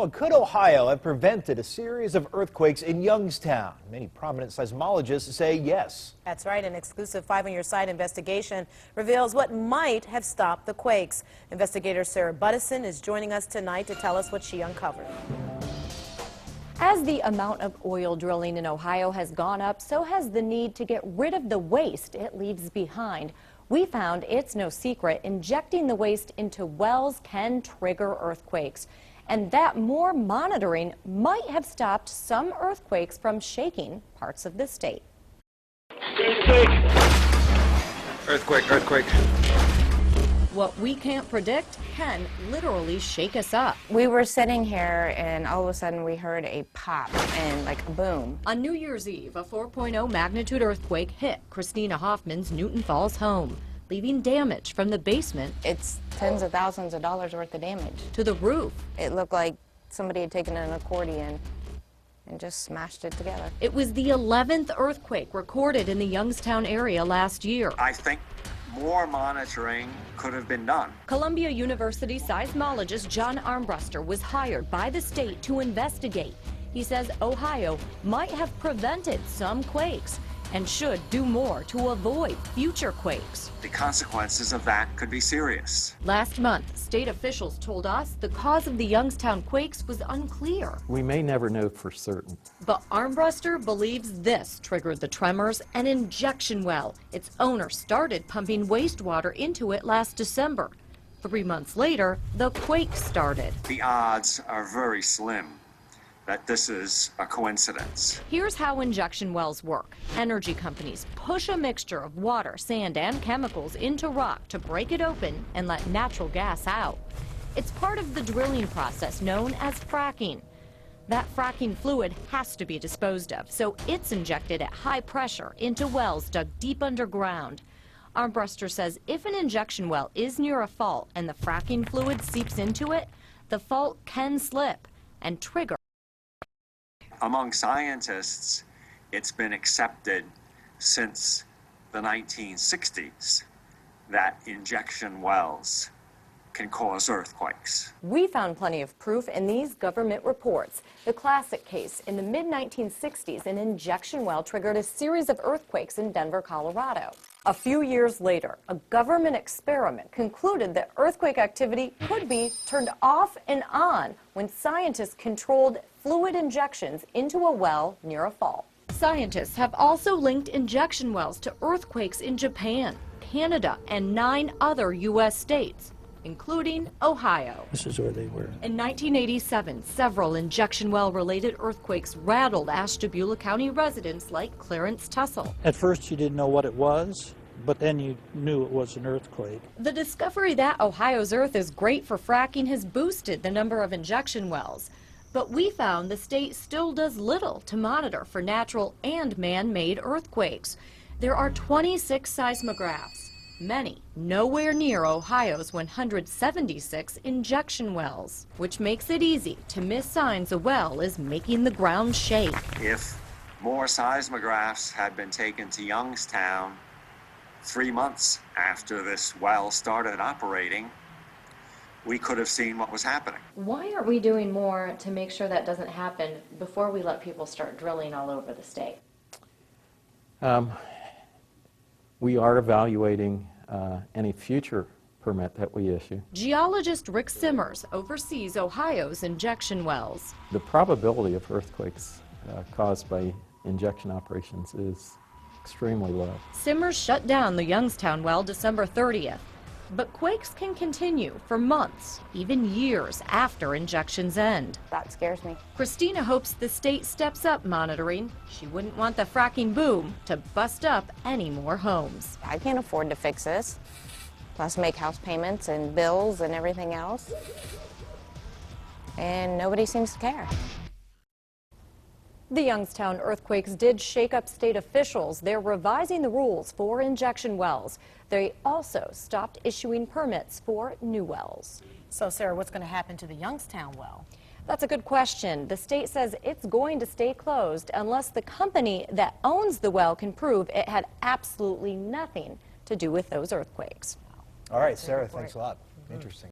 Well, could Ohio have prevented a series of earthquakes in Youngstown? Many prominent seismologists say yes. That's right. An exclusive 5 on Your Side investigation reveals what might have stopped the quakes. Investigator Sarah Buttison is joining us tonight to tell us what she uncovered. As the amount of oil drilling in Ohio has gone up, so has the need to get rid of the waste it leaves behind. We found it's no secret injecting the waste into wells can trigger earthquakes, and that more monitoring might have stopped some earthquakes from shaking parts of the state. Earthquake. What we can't predict can literally shake us up. We were sitting here and all of a sudden we heard a pop and like a boom. On New Year's Eve, a 4.0 magnitude earthquake hit Christina Hoffman's Newton Falls home, leaving damage from the basement. It's tens of thousands of dollars worth of damage. To the roof. It looked like somebody had taken an accordion and just smashed it together. It was the 11th earthquake recorded in the Youngstown area last year. I think more monitoring could have been done. Columbia University seismologist John Armbruster was hired by the state to investigate. He says Ohio might have prevented some quakes and should do more to avoid future quakes. The consequences of that could be serious. Last month, state officials told us the cause of the Youngstown quakes was unclear. We may never know for certain. But Armbruster believes this triggered the tremors, an injection well. Its owner started pumping wastewater into it last December. 3 months later, the quake started. The odds are very slim that this is a coincidence. Here's how injection wells work. Energy companies push a mixture of water, sand, and chemicals into rock to break it open and let natural gas out. It's part of the drilling process known as fracking. That fracking fluid has to be disposed of, so it's injected at high pressure into wells dug deep underground. Armbruster says if an injection well is near a fault and the fracking fluid seeps into it, the fault can slip and trigger. Among scientists, it's been accepted since the 1960s that injection wells can cause earthquakes. We found plenty of proof in these government reports. The classic case, in the mid-1960s, an injection well triggered a series of earthquakes in Denver, Colorado. A few years later, a government experiment concluded that earthquake activity could be turned off and on when scientists controlled fluid injections into a well near a fault. Scientists have also linked injection wells to earthquakes in Japan, Canada, and 9 other U.S. states, including Ohio. This is where they were. In 1987, several injection well-related earthquakes rattled Ashtabula County residents like Clarence Tussle. At first you didn't know what it was, but then you knew it was an earthquake. The discovery that Ohio's earth is great for fracking has boosted the number of injection wells. But we found the state still does little to monitor for natural and man-made earthquakes. There are 26 seismographs, many nowhere near Ohio's 176 injection wells, which makes it easy to miss signs a well is making the ground shake. If more seismographs had been taken to Youngstown 3 months after this well started operating, we could have seen what was happening. Why aren't we doing more to make sure that doesn't happen before we let people start drilling all over the state? We are evaluating any future permit that we issue. Geologist Rick Simmers oversees Ohio's injection wells. The probability of earthquakes caused by injection operations is extremely low. Simmers shut down the Youngstown well December 30th. But quakes can continue for months, even years after injections end. That scares me. Christina hopes the state steps up monitoring. She wouldn't want the fracking boom to bust up any more homes. I can't afford to fix this, plus make house payments and bills and everything else. And nobody seems to care. The Youngstown earthquakes did shake up state officials. They're revising the rules for injection wells. They also stopped issuing permits for new wells. So, Sarah, what's going to happen to the Youngstown well? That's a good question. The state says it's going to stay closed unless the company that owns the well can prove it had absolutely nothing to do with those earthquakes. All right, Sarah, thanks a lot. Interesting.